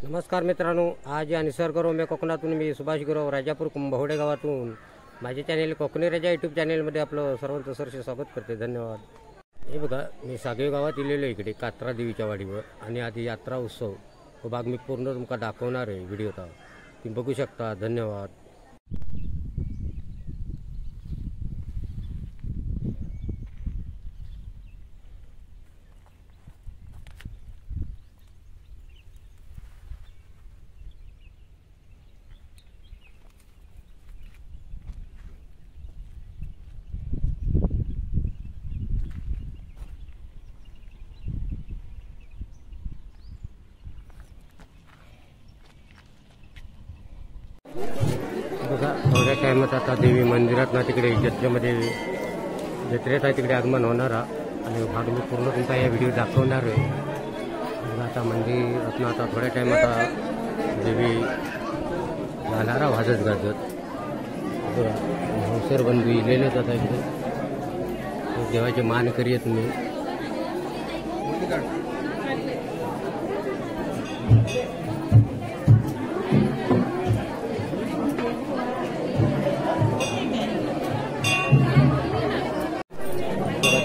नमस्कार मित्रांनो, आज या निसर्गरम्य कोकणातून मी सुभाष गुरव राजापूर कुंभवडे गावातून माझे चॅनल कोकणी राजा यूट्यूब चॅनलमध्ये आपलं सर्वांचं सरसे स्वागत करते. धन्यवाद. हे बघा, मी सागेव गावात इलेलो इकडे कात्रा देवीच्या वाडीवर आणि आधी यात्रा उत्सव तो भाग मी पूर्ण तुमका दाखवणार आहे व्हिडिओत. तुम्ही बघू शकता. धन्यवाद. बघा, थोड्या टायमात आता देवी मंदिरात ना तिकडे जत्रेत आहे तिकडे आगमन होणार आणि भाग मी पूर्ण तुमचा या व्हिडिओ दाखवणार आहे. बघा, आता मंदिरात आता थोड्या टायमात देवी घालारा वाजत गाजत हौसर बंधू इलेलेच आता इकडे देवाचे मान करीत मी.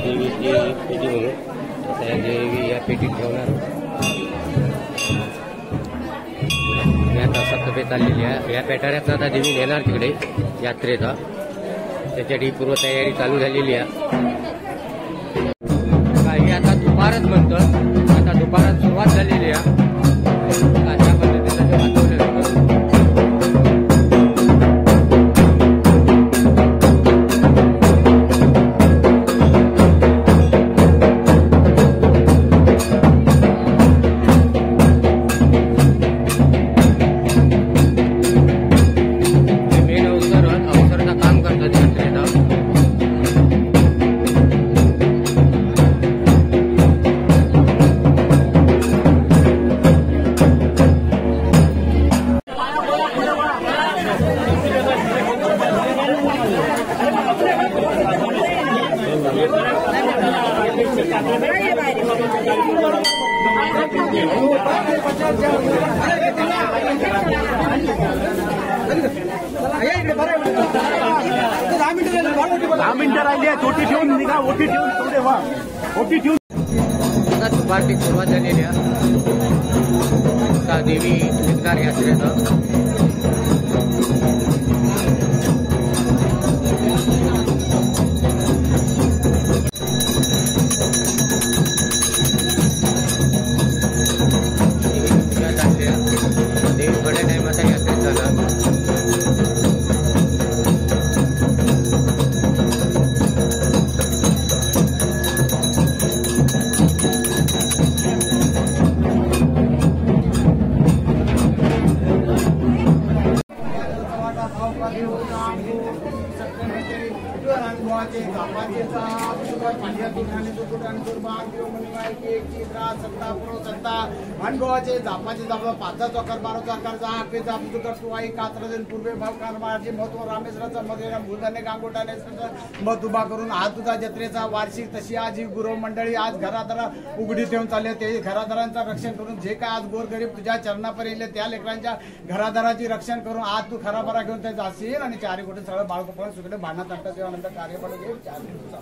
देवीची पेटी म्हणून आता देवी या पेटीत ठेवणार. आता सप्तपे चाललेली आहे. या पेटाऱ्यात आता देवी नेणार तिकडे यात्रेचा. त्याच्यासाठी पूर्वतयारी चालू झालेली आहे. काही आता दुपारच म्हणतं. आता दुपारात सुरुवात झालेली आहे. अशा पद्धतीनं ते वातावरण दुपारची सुरुवात झालेली आहे. देवी निघणार यात्रेचा. देवी थोड्या टाइमात यात्रेत जाणार. अनुभवाचे झापाचे झापा पाचचा चौकार 12 चौकारचा आपेचा अब्दुकर सुवाई कात्रजन पूर्वे भाव कारमाळाचे महत्व रामेश्वराचा मधुरा भूदाने गांगोटाने मत उभा करून हा तुझा जत्रेचा वार्षिक. तशी आज ही गुरव मंडळी आज घरादारा उघडी ठेवून चालले. ते घरादारांचं रक्षण करून जे काय आज गोरगरीब तुझ्या चरणापर्यंत त्या लेकरांच्या घरादाराची रक्षण करून आज तू खरा बरा घेऊन ते जाशील आणि चारी कोटी सगळं बाळगोपाळ सुकडे भांडणात टाकतात. तेव्हा कार्यपण घेऊन 4 दिवस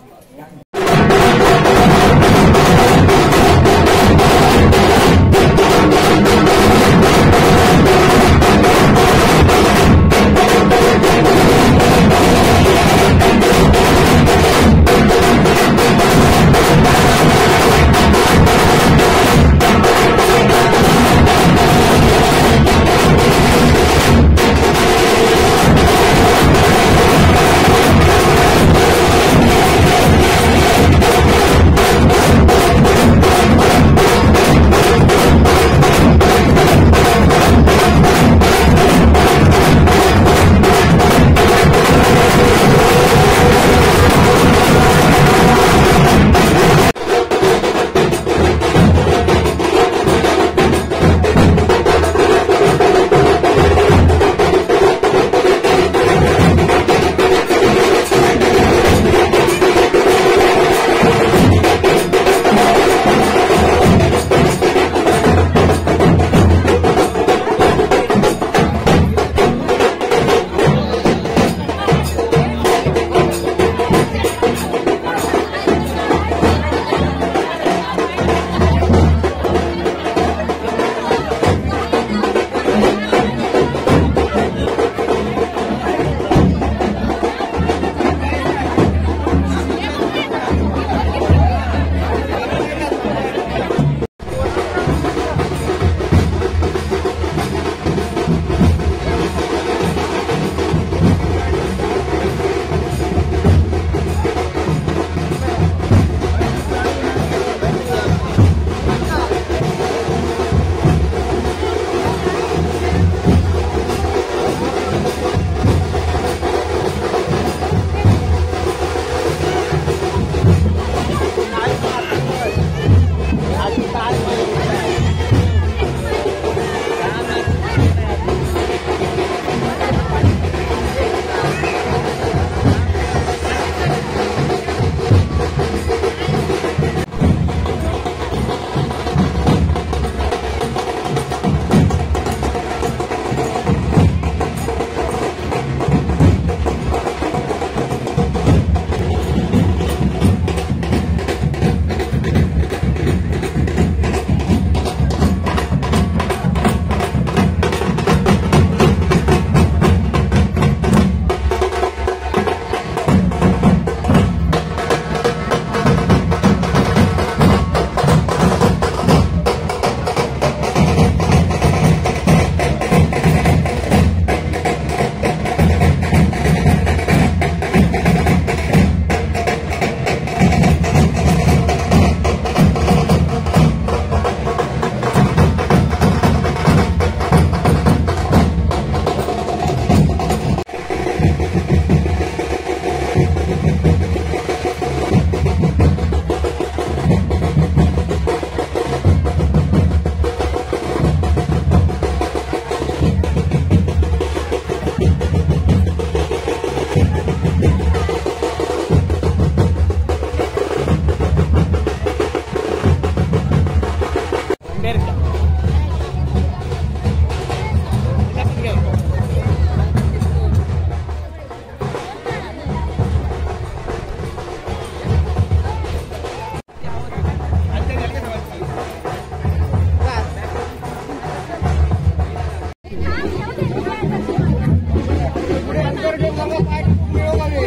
पुढे अंतर ठेव बघा, पाय मिळव बघे.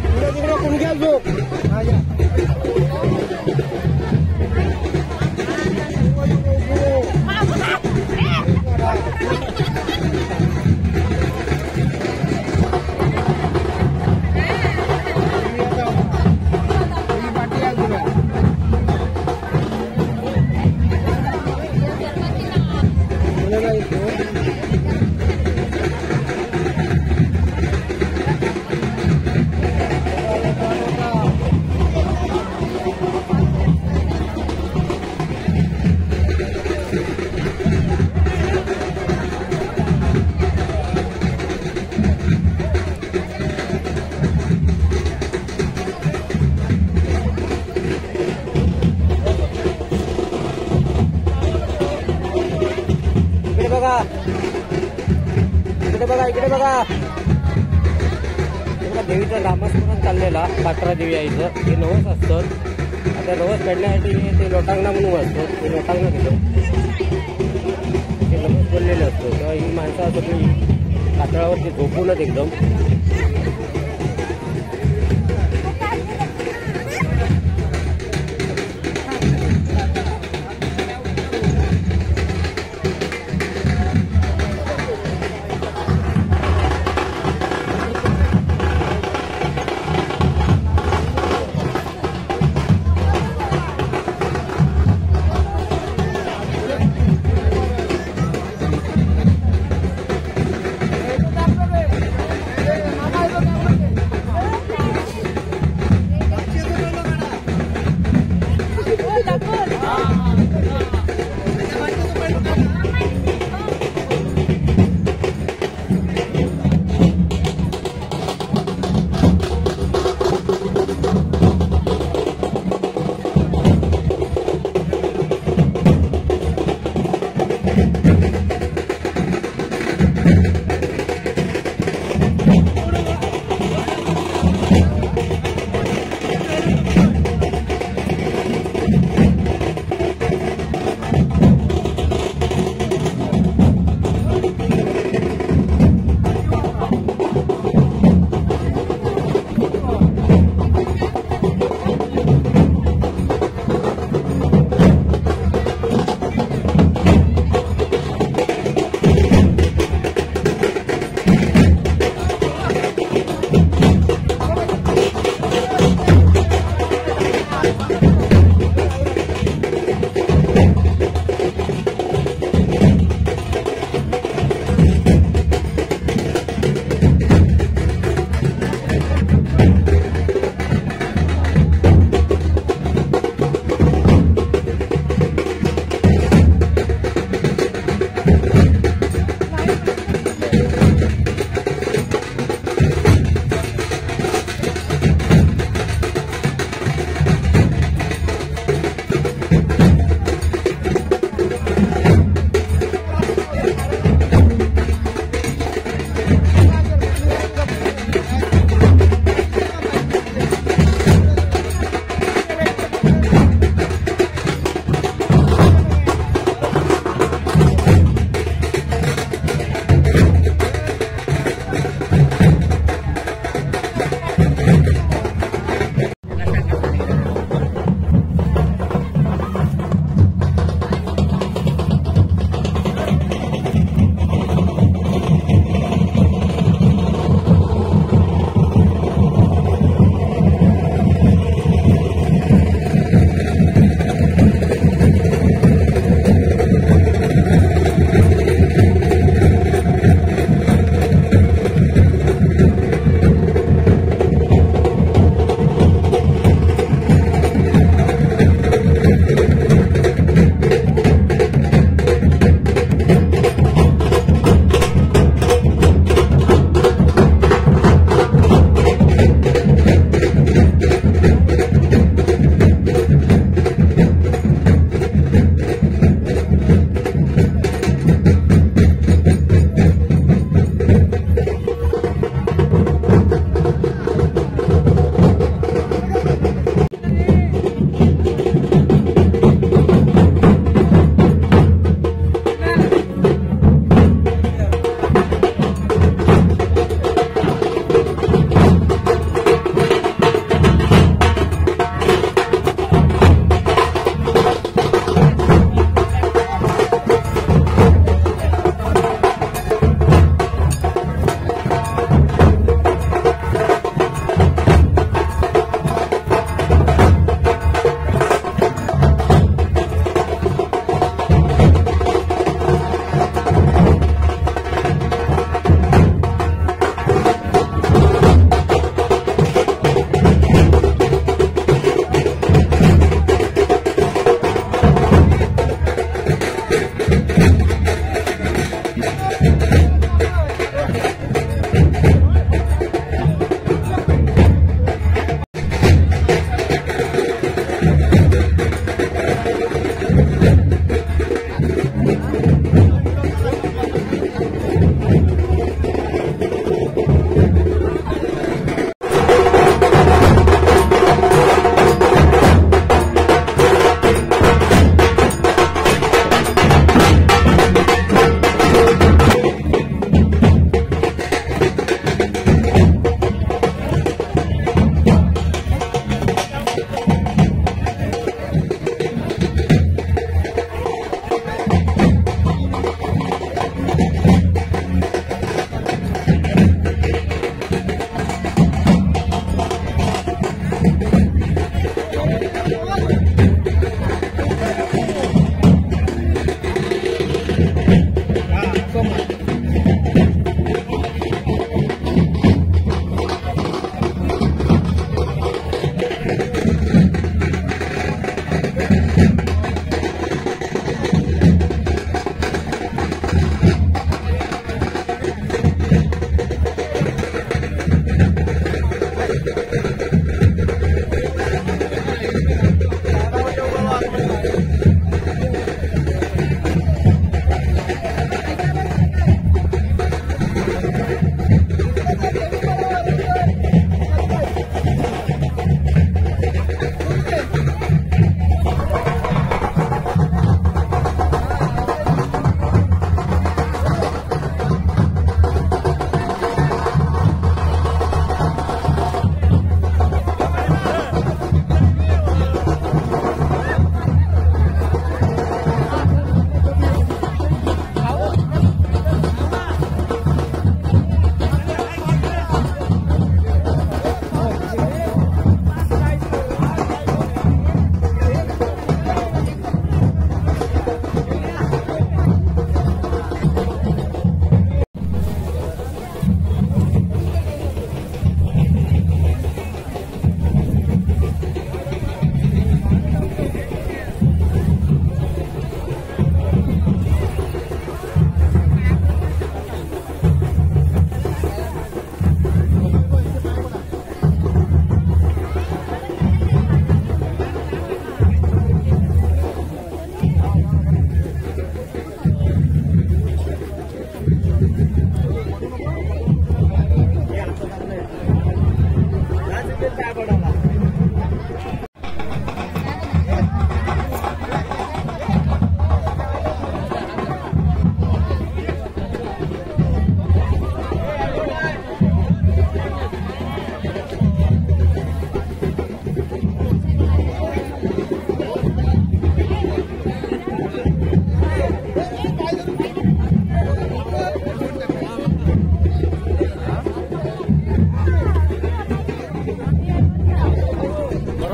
पुढे तिकडे कुणक्या झोप. हा या. इकडे बघा देवीचं नामस्मरण चाललेला कात्रा देवी आईचं. हे नवस असतं. आता नवस काढण्यासाठी ते लोटांगणा म्हणून असतं. ते लोटांगणा घेतं ते नवस बोललेलं असतं. तेव्हा ही माणसं सगळी कातळावरती झोपूनच एकदम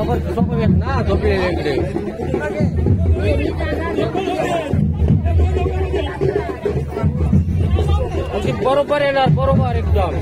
बरोबर सोपं येत ना झोपलेले इकडे. अगदी बरोबर येणार, बरोबर एकदम.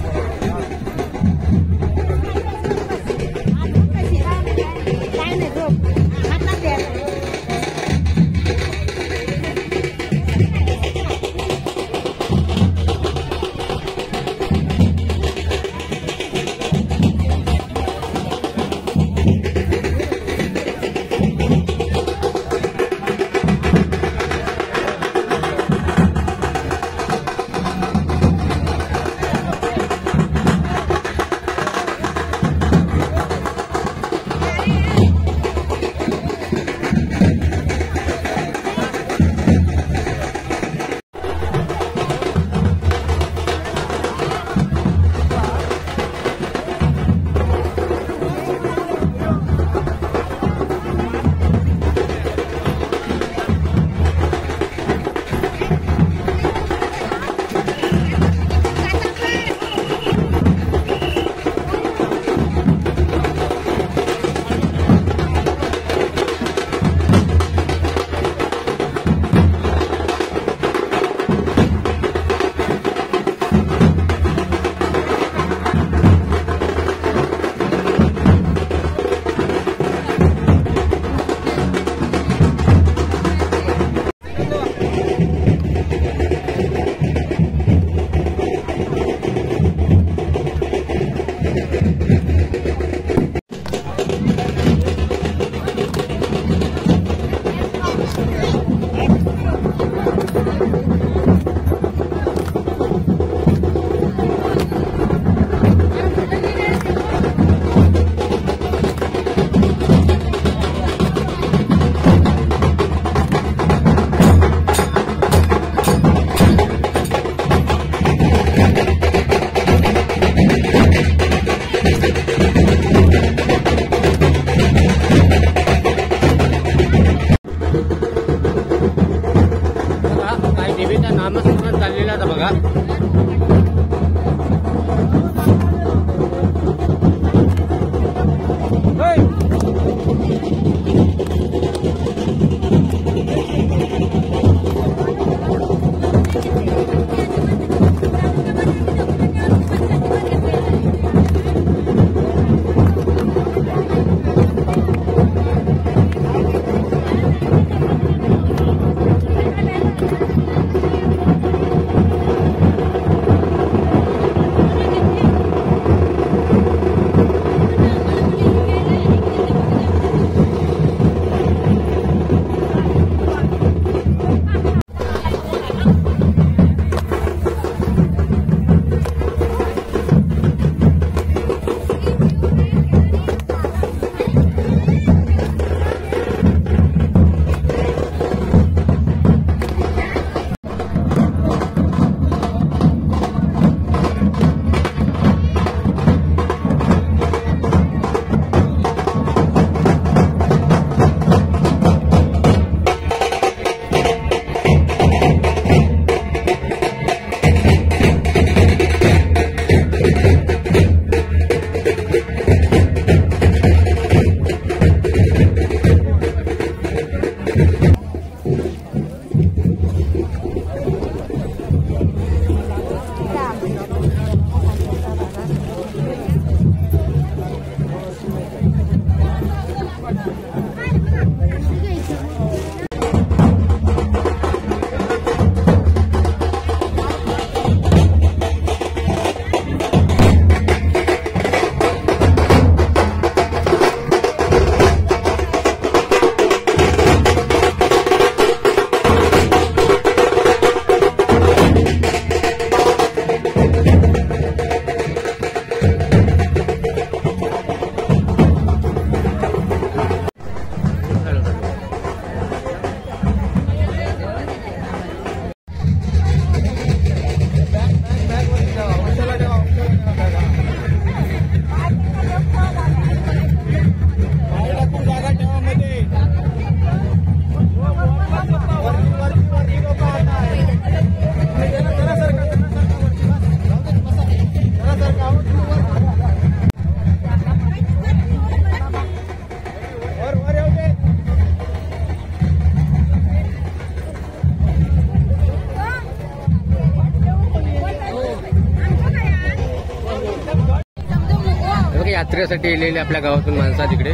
यात्रेसाठी येलेले आपल्या गावातून माणसा तिकडे.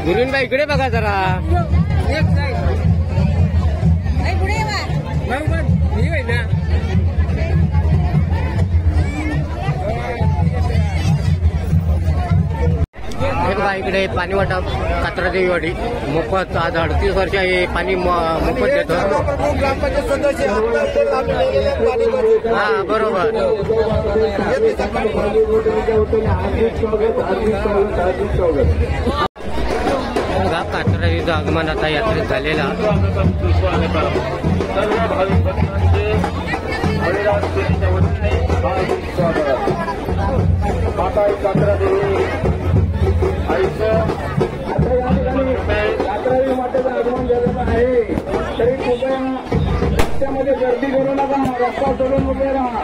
गुरुनबाई इकडे बघा जरा. हे बघा इकडे पाणी वाटप कात्रादेवी वाडी मोफत. आज 38 वर्ष हे पाणी मोफत देतो. हा बरोबर. बघा कात्रादेवीचं आगमन आता यात्रेत झालेला. यात्रावी मातेचं आगमन झालेलं आहे. तरी कृपया रस्त्यामध्ये गर्दी करू नका. रस्ता सोडून उभे राहा.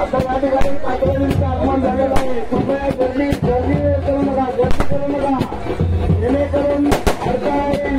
आता या ठिकाणी कात्रादेवीचं आगमन झालेलं आहे. कृपया गर्दी करू नका. गर्दी करू नका. जेणेकरून अडथळा येईल.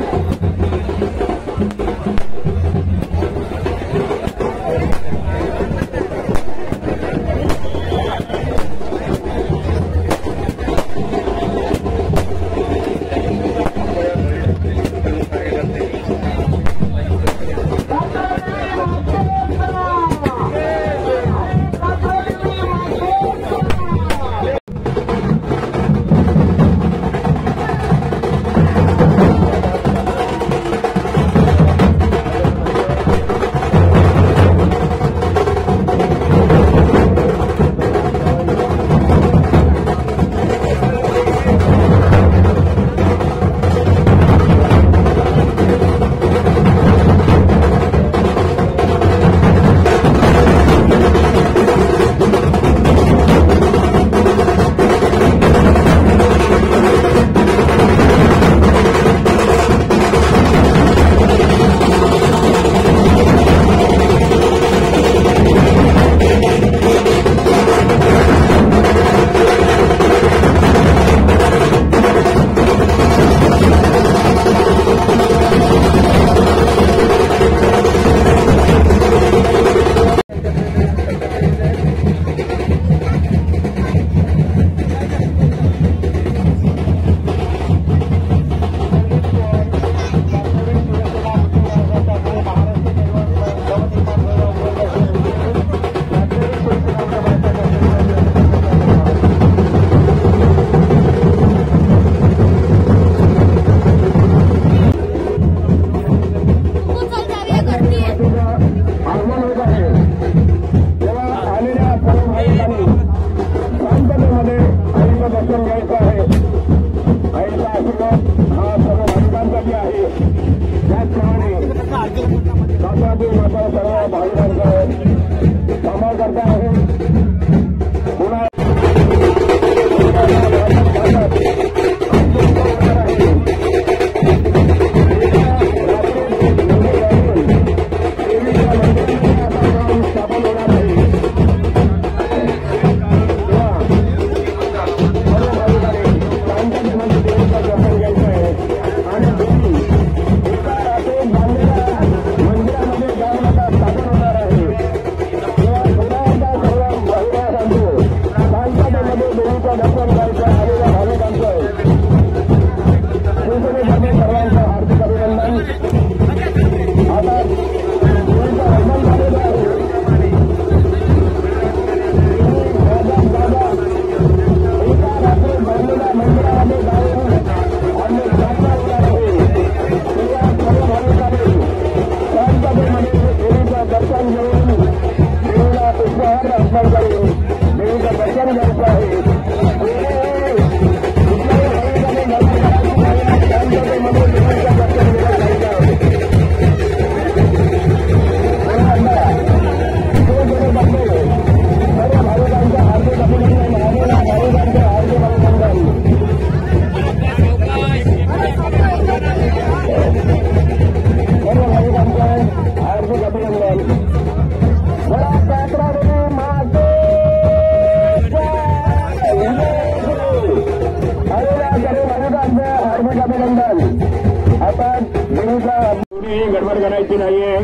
करायची नाहीये.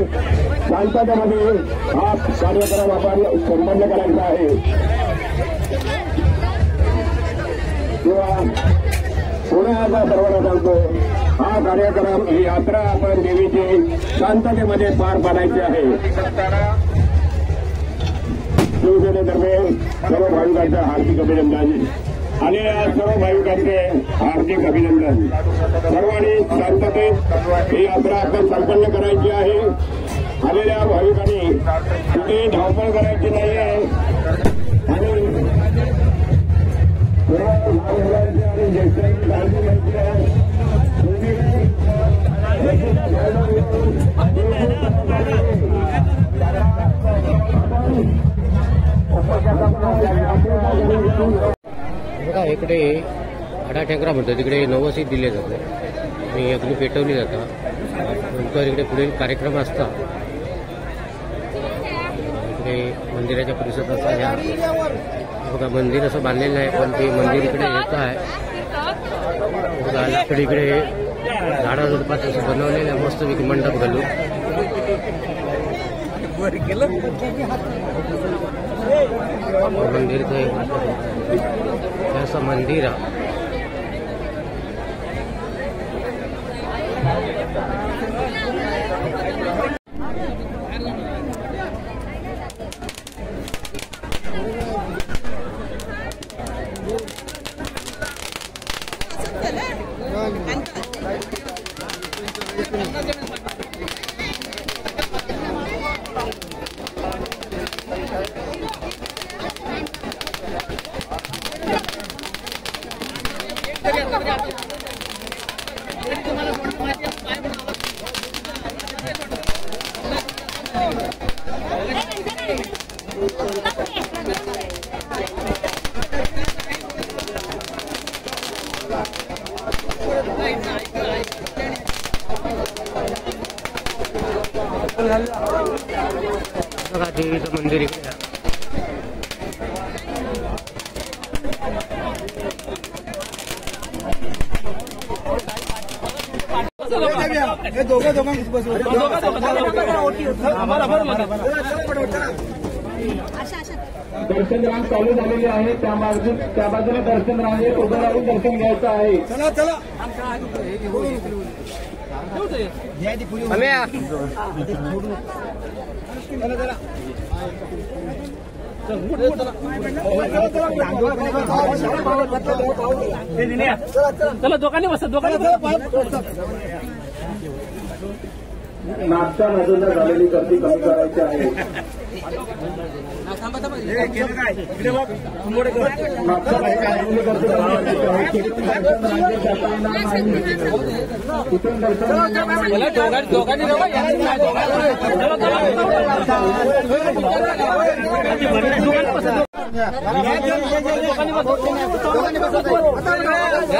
शांततेमध्ये हा कार्यक्रम आपण संपन्न करायचा आहे. किंवा पुणे आता सर्वांना सांगतो, हा कार्यक्रम ही यात्रा आपण देवीची शांततेमध्ये पार पाडायची आहे. शिवसेनेतर्फे सर्व भाविकांचं हार्दिक अभिनंदन आणि या सर्व भाविकांचे हार्दिक अभिनंदन. सर्वांनी शांततेत ही यात्रा आपण संपन्न करायची आहे. आलेल्या भाविकांनी कुठेही धावपळ करायची नाहीये आणि आणि ज्येष्ठांची काळजी घ्यायची आहे. बघा इकडे आडाठेंकरा म्हणतात, तिकडे नवसी दिले जातात आणि अग्नी पेटवली जातात. नंतर इकडे पुढील कार्यक्रम असतात. इकडे मंदिराच्या परिसरात असं या बघा मंदिर असं बांधलेलं नाही, पण ते मंदिर इकडे येत आहे. बघा लाकडी इकडे झाडाझुडपात असं बनवलेलं आहे मस्तपैकी मंडप घालून. मंदिर असं मंदिर आहे. बघा देवीचं मंदिर इकडे दर्शन रांग चालू झालेली आहे. त्या बाजूने दर्शन रांगेत उभं राहून दर्शन घ्यायचं आहे. चला दोकानी बसा, दोकानी नागच्या नदीला झालेली गर्दी कमी करायची आहे.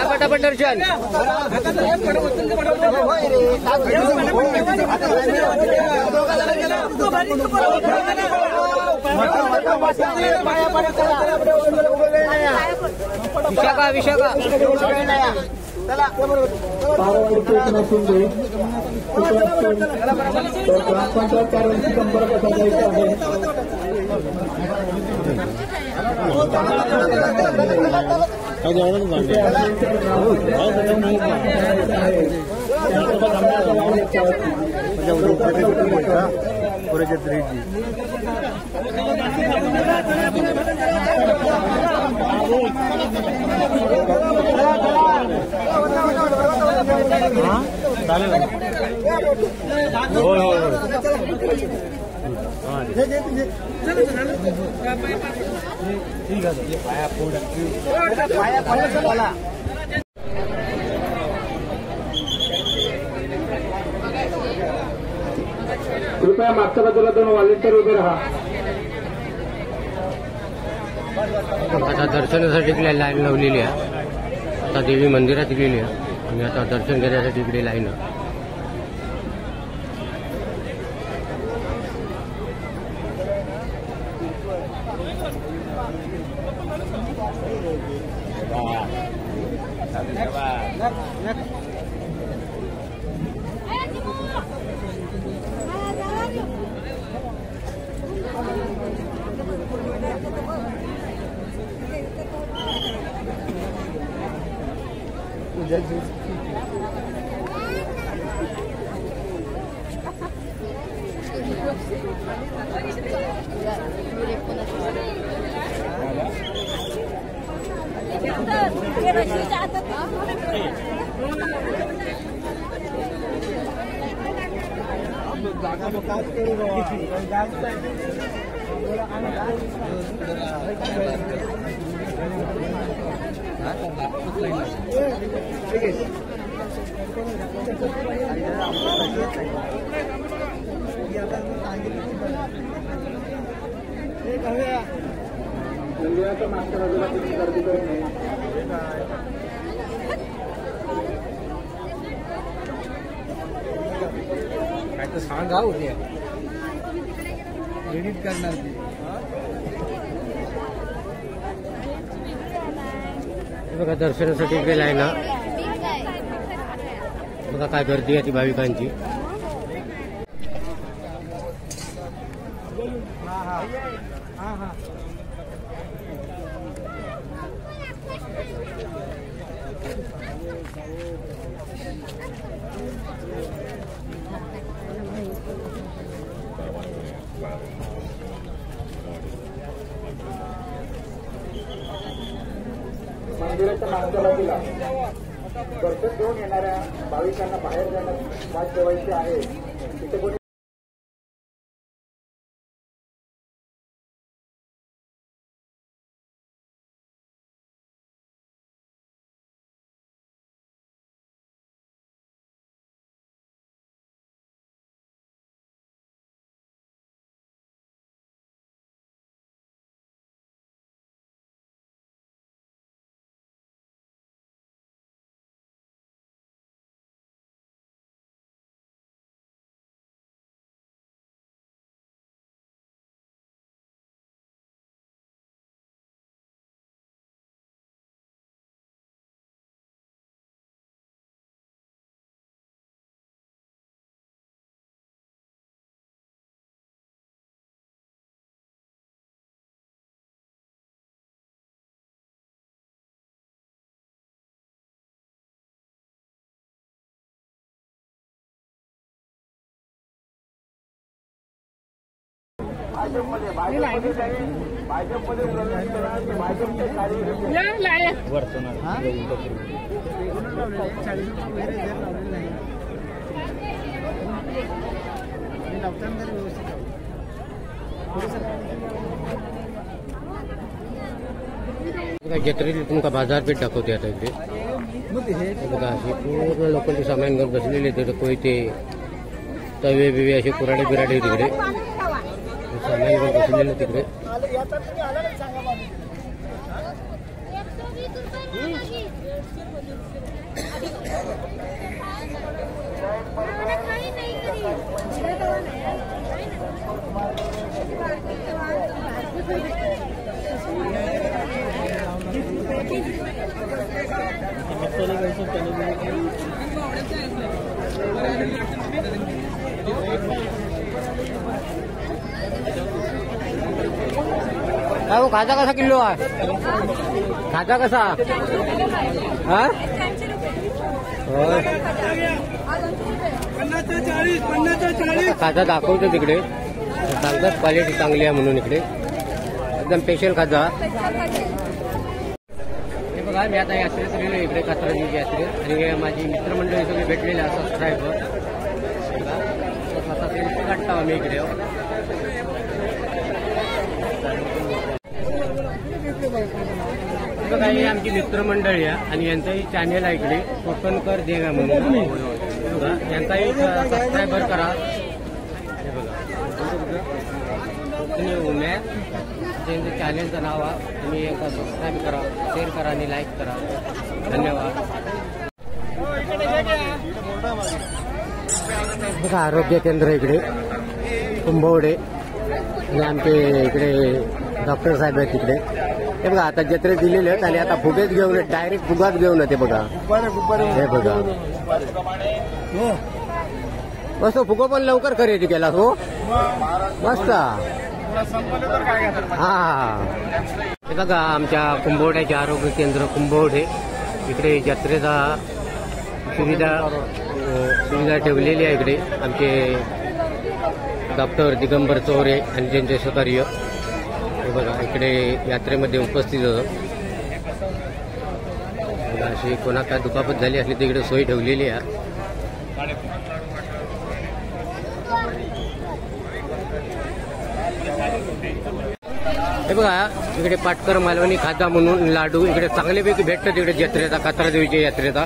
पटापट दर्शन विशाखा ग्रामपंचायत कार्यालयाशी संपर्क साधायचा आहे. कृपया मागच्या बाजूला 2 व्हॉलेंटियर उभे राहा. आता दर्शनासाठी इकडे लाईन लावलेली आहे. आता देवी मंदिरात गेली आहे आणि आता दर्शन घेण्यासाठी इकडे लाईन आहे. मागच्या बाजूला किती गर्दी करू नये. काय तर सांगा होते एडिट करणार ती. बघा दर्शनासाठी इकडे लाईन ना बघा काय गर्दी आहे ती भाविकांची. मंदिराच्या मागच्या बाजूला दर्शन घेऊन येणाऱ्या भाविकांना बाहेर जाण्यास वाट ठेवायची आहे. तिथे कोणी भाजपमध्ये प्रवेश करा. भाजपचे जत्रेतील तुमका बाजारपेठ दाखवते आता इथे. बघा अशी पूर्ण लोकांची सामान घेऊन बसलेले तिथे कोयते तवे बिवे असे कुराडे बिराडे तिकडे सामान घेऊन बसलेले तिकडे. काय हो खाजा कसा किलो आहे? खाजा कसा? हा खाजा दाखवतो तिकडे सांगतात क्वालिटी चांगली आहे म्हणून इकडे एकदम स्पेशल खाजा. हे बघा मी आता यात्रेत गेलो इकडे कात्रज यात्रेत आणि माझी मित्रमंडळी सगळे भेटलेले आहे सबस्क्रायबर. आता सेल्फी काढतो आम्ही इकडे. बघा ही आमची मित्रमंडळी आहे आणि यांचाही चॅनेल आहे इकडे कोकणकर देगा म्हणून. बघा यांचाही सबस्क्रायबर करा. हे बघा कोकणी उमेद त्यांचं चॅनेलचं नाव आहे. तुम्ही एकदा सबस्क्राईब करा, शेअर करा आणि लाईक करा. धन्यवाद. बघा आरोग्य केंद्र इकडे कुंभवडे आणि आमचे इकडे डॉक्टर साहेब आहेत तिकडे. हे बघा आता जत्रेत दिलेले आहेत आणि आता फुगेच घेऊन डायरेक्ट फुगाच घेऊन येते. बघा हे बघा मस्त फुगो पण लवकर खरेदी केला हो मस्त. हा हे बघा आमच्या कुंभवड्याचे आरोग्य केंद्र कुंभवडे इकडे जत्रेचा सुविधा ठेवलेली आहे इकडे आमचे डॉक्टर दिगंबर चौरे आणि त्यांचे सहकार्य. हे बघा इकडे यात्रेमध्ये उपस्थित होतं. अशी कोणा काय दुखापत झाली असली तर इकडे सोय ठेवलेली आहे. हे बघा इकडे पाटकर मालवणी खाजा म्हणून लाडू इकडे चांगल्यापैकी भेटतात इकडे जत्रेचा, कात्रा देवीच्या यात्रेचा.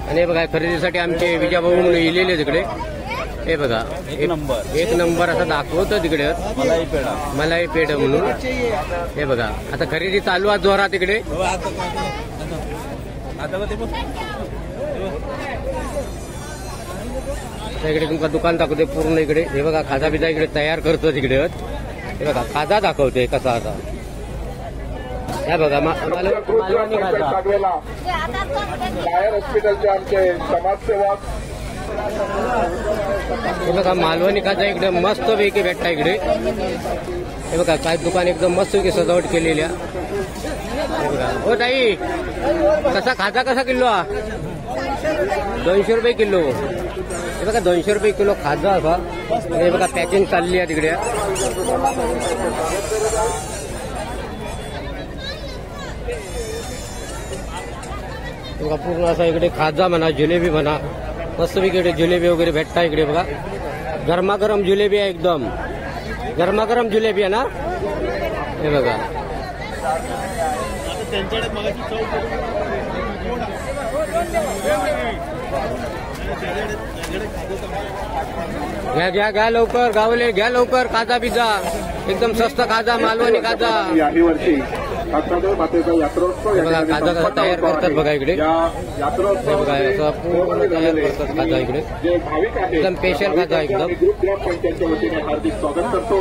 आणि हे बघा खरेदीसाठी आमचे विजाभाऊ म्हणून लिहिलेले तिकडे. हे बघा एक नंबर असं दाखवतं तिकडे मलाई पेढ म्हणून. हे बघा आता खरेदी चालू आहे जोरात तिकडे. इकडे तुमका दुकान दाखवते पूर्ण इकडे. हे बघा खाजा बिजा इकडे तयार करतो तिकडे. हे बघा खाजा दाखवते कसा आता. हे बघा मालवणी खाजा. हॉस्पिटलचे आमचे समाजसेवक. हे बघा मालवणी खाजा इकडे मस्त पैकी भेटता इकडे. हे बघा काय दुकान एकदम मस्त पैकी सजावट केलेली आहे. हे बघा हो ताई कसा खाजा कसा किलो हा? 200 रुपये किलो. हे बघा 200 रुपये किलो खाजा असा. हे बघा पॅकिंग चालली आहे तिकडे. बघा पूर्ण असा इकडे खाजा म्हणा जिलेबी म्हणा मस्त इकडे जिलेबी वगैरे भेटता इकडे. बघा गरमागरम जिलेबी आहे एकदम गरमागरम जिलेबी आहे ना. हे बघा घ्या लवकर गावले घ्या लवकर खाजा पिझ्झा एकदम स्वस्त खाजा मालवणी खाजा. याही वर्षी मातेचा यात्रोत्सव बघा खाजा कसा तयार करतात बघा इकडे. बघा असं पूर्ण तयार करतात खाजा इकडे जे भाविक आहेत एकदम स्पेशल खाजा एकदम. ग्रुप ग्रामपंचायतच्या वतीने हार्दिक स्वागत करतो.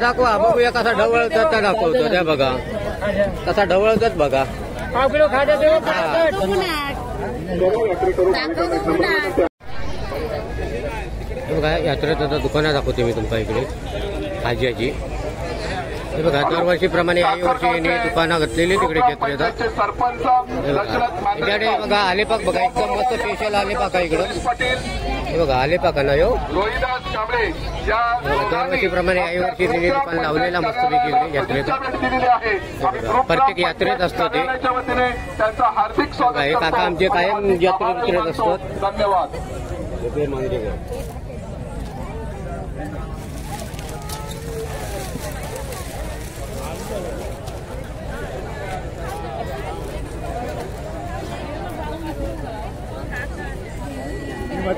दाखवा बघूया कसा ढवळतात दाखवतो. त्या बघा कसा ढवळतात बघा. बघा यात्रेत आता दुकानं दाखवते मी तुमका इकडे खाज्याची. हे बघा दरवर्षीप्रमाणे याही वर्षी यांनी दुकानं घातलेली तिकडे जत्रेचा. इकडे बघा आलेपाक बघा एकदम मस्त स्पेशल आलेपाक आहे इकडं. हे बघा आलेपाक ना यो. दरवर्षीप्रमाणे याही वर्षी त्यांनी दुकान लावलेला मस्तपैकी इकडे यात्रेचा. प्रत्येक यात्रेत असतं ते. हे काका आमचे कायम यात्रेत असतात. धन्यवाद.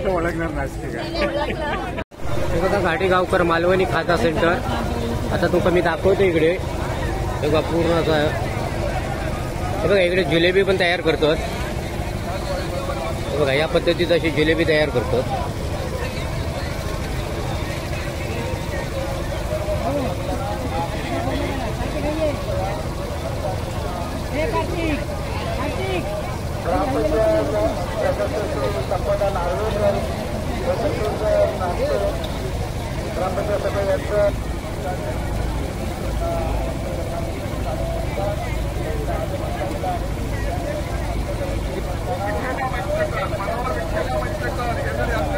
ओळखणार नाही. हे बघा घाटेगावकर मालवणी खाजा सेंटर. आता तुमका मी दाखवतो इकडे. हे बघा पूर्ण असं. हे बघा इकडे जिलेबी पण तयार करतात. हे बघा या पद्धतीत अशी जिलेबी तयार करतात.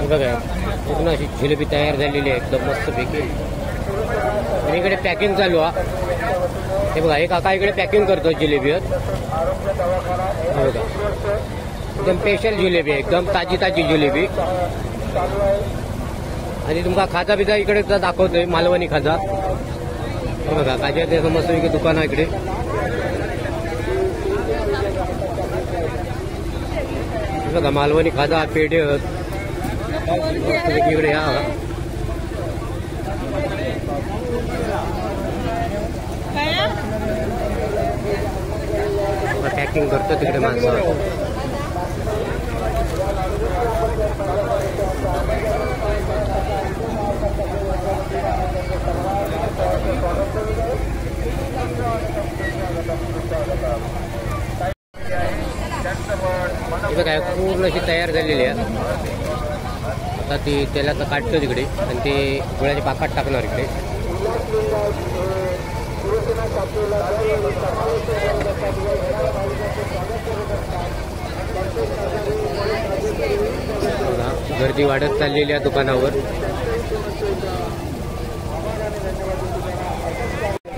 बघा पूर्ण अशी जिलेबी तयार झालेली आहे एकदम मस्तपैकी. आणि इकडे पॅकिंग चालू आहे. हे बघा हे काका इकडे पॅकिंग करतो जिलेबी. बघा एकदम स्पेशल जिलेबी आहे एकदम ताजी ताजी जिलेबी. आणि तुमका खाजा बिजा इकडे दाखवतोय मालवणी खाजा. हे बघा खाज्याचे मस्तपैकी दुकान आहे इकडे. बघा मालवणी खाजा पेढे इकडे या. पॅकिंग करतो तिकडे माणसं. बघा पूर्ण अशी तयार झालेली आहे. आता ती तेलाचं काढतो तिकडे आणि ते गुळाच्या पाकात टाकणार इकडे. गर्दी वाढत चाललेली आहे दुकानावर.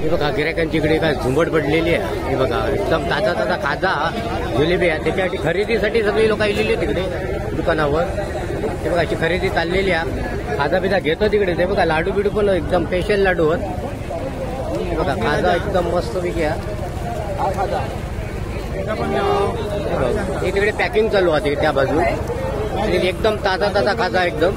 हे बघा गिरायकांची इकडे काय झुंबड पडलेली आहे. हे बघा एकदम ताजा ताजा खाजा जिलेबी आहे. त्याच्यासाठी खरेदीसाठी सगळी लोक आलेली आहे तिकडे दुकानावर. हे बघा अशी खरेदी चाललेली आहे. खाजा बिजा घेतो तिकडे. ते बघा लाडू बिडू पण एकदम स्पेशल लाडू आहेत. बघा खाजा एकदम मस्त पैकी आहे. हे तिकडे पॅकिंग चालू आहे त्या बाजू. एकदम ताजा ताजा खाजा एकदम.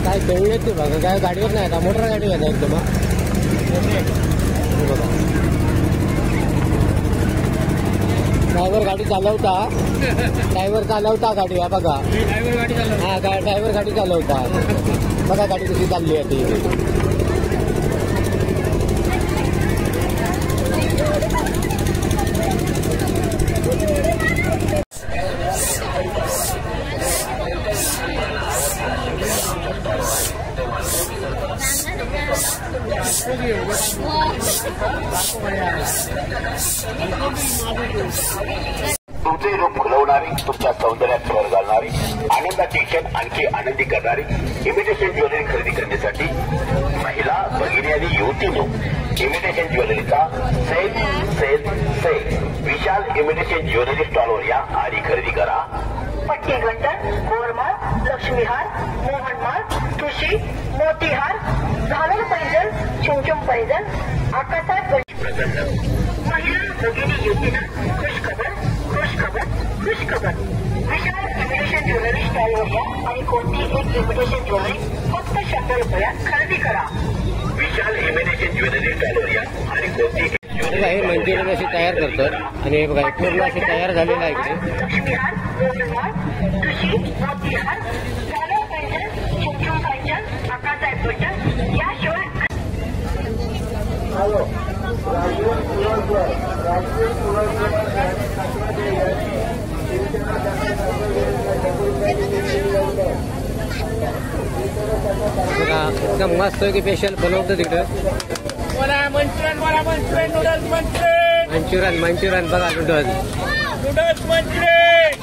काय खेळले ते बघा. काय गाडीवर नाही आता मोटर गाडी आहे एकदम. ड्रायव्हर गाडी चालवता. ड्रायव्हर चालवता गाडी. हा बघा. हा ड्रायव्हर गाडी चालवता. बघा गाडी कशी चालली आहे ती. तुमचे रूप फुलवणारी, तुमच्या सौंदर्यात भर घालणारी, आनंदाचे क्षण आणखी आनंदी करणारी इमिटेशन ज्वेलरी खरेदी करण्यासाठी महिला, भगिनी आणि युवतींनो इमिटेशन ज्वेलरीचा सेल सेल सेल विशाल इमिटेशन ज्वेलरी स्टॉलवर या आणि खरेदी करा. पट्टी गंटन, गोरमाळ, लक्ष्मीहार, मोहनमाळ, ठुशी, मोतीहार, झालर पैंजण, चुमचुम पैंजण, आकाशात महिला, भगिनी, युवतींना खुश खबर, खुश खबर, खुश खबर. विशाल इमिटेशन ज्वेलरी स्टॉलवर या आणि कोणती एक इमिटेशन ज्वेलरी फक्त 100 रुपयात खरेदी करा. विशाल इमिटेशन ज्वेलरी स्टॉलवर या आणि कोणती हे मंदिर अशी तयार करतात आणि हे बघा पूर्ण असे तयार झालेलं आहे इकडे. लक्ष्मीहार, गोरमाळ, ठुशी, मोतीहार, झालर पैंजण, चुमचुम पैंजण, आकाशात पैंजण याशिवाय एकदम मस्त की स्पेशल बनवतं तिकडं. मंचुरियन मंचुरियन बघा नूडल्स मंचुरियन.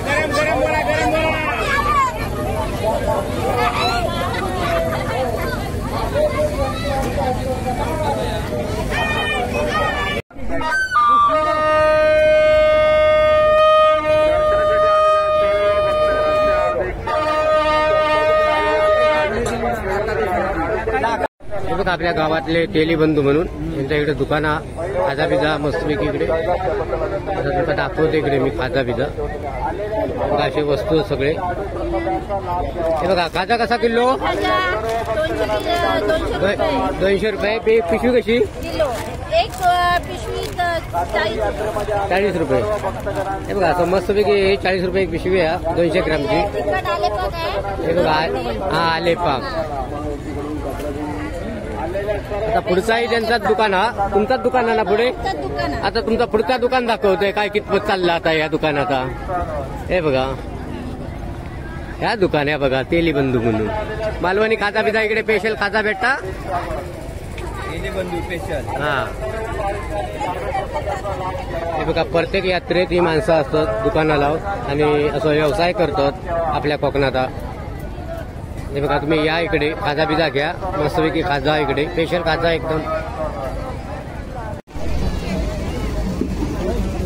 गरम गरम बोला, गरम बोला. बघा आपल्या गावातले तेली बंधू म्हणून यांच्या इकडे दुकान खाजा पिझ्झा मस्तपैकी इकडे तुमचा दाखवते इकडे मी खाजा पिझ्झा बघा असे वस्तू सगळे हे बघा खाजा कसा किलो 200 रुपये पिशवी कशी एक पिशवी 40 रुपये हे बघा असं मस्तपैकी 40 रुपये एक पिशवी आहे 200 ग्रामची हे बघा हा आले पाक आता पुढचाही त्यांचाच दुकान हा तुमचाच दुकान ना पुढे आता तुमचा पुढचा दुकान दाखवतोय काय कितपत चाललं आता या दुकानात हे बघा ह्या दुकान आहे बघा तेली बंधू म्हणून मालवणी खाजा पिझ्झा इकडे स्पेशल खाजा भेटता हा हे बघा प्रत्येक यात्रेत ही माणसं असतात दुकानाला आणि असं व्यवसाय करतात आपल्या कोकणात हे बघा तुम्ही या इकडे खाजा पिझ्झा घ्या मस्तपैकी खाजा इकडे स्पेशल खाजा एकदम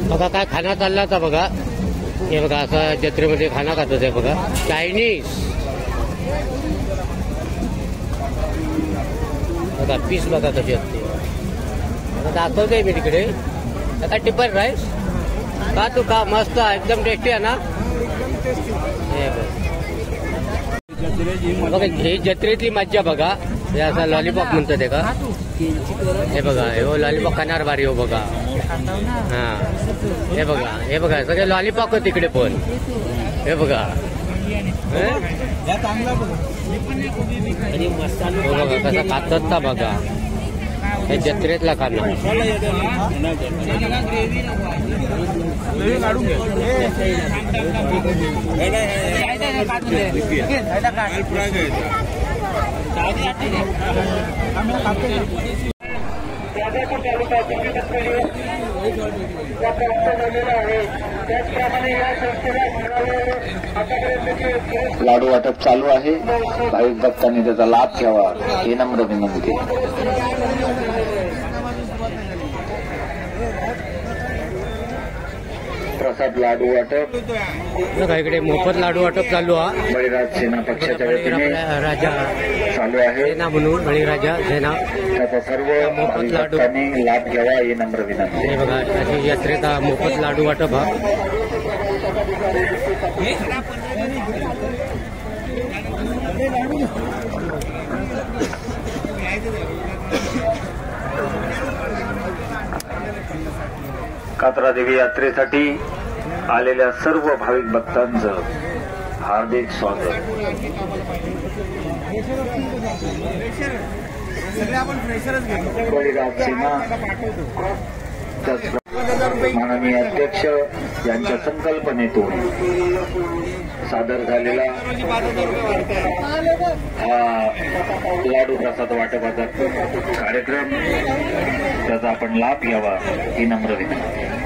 बघा काय खाना चालला होता बघा हे बघा असं जत्रेमध्ये खाना खात आहे बघा चायनीज बघा पीस बघा कशी असते दाखवतोय मी तिकडे आता टिपर राईस का तू का मस्त एकदम टेस्टी आहे ना बघा हे जत्रेतली मज्जा बघा हे असं लॉलीपॉप म्हणतात ते का हे बघा हे लॉलीपॉप खाणार भारी हो बघा हा हे बघा सगळे लॉलीपॉप तिकडे पण हे बघा बघा कसा खातात ना बघा हे जत्रेतला खाना लाडू वाटप चालू आहे भाविक भक्तांनी त्याचा लाभ घ्यावा ही नम्र विनंती प्रसाद लाडू वाटप बघा इकडे मोफत लाडू वाटप चालू आहे बळीराज सेना पक्षाच्या वतीने राजा चालू आहे सेना म्हणून बळीराजा सेना त्याचा सर्व भाविक भक्तांनी लाभ घ्यावा ही नम्र विनंती हे बघा अशी यात्रेचा मोफत लाडू वाटप हा कात्रा देवी यात्रेसाठी आलेल्या सर्व भाविक भक्तांचं हार्दिक स्वागत बळीराज सेना माननीय अध्यक्ष यांच्या संकल्पनेतून सादर झालेला हा लाडू प्रसाद वाटपाचा कार्यक्रम त्याचा आपण लाभ घ्यावा ही नम्र विनंती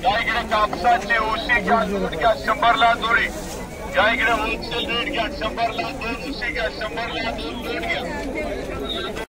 या इकडे कापसाचे उशी घ्या 100ला जोडी या इकडे होलसेल रेट घ्या 100ला 2 उशी घ्या 100ला 2 लोट घ्या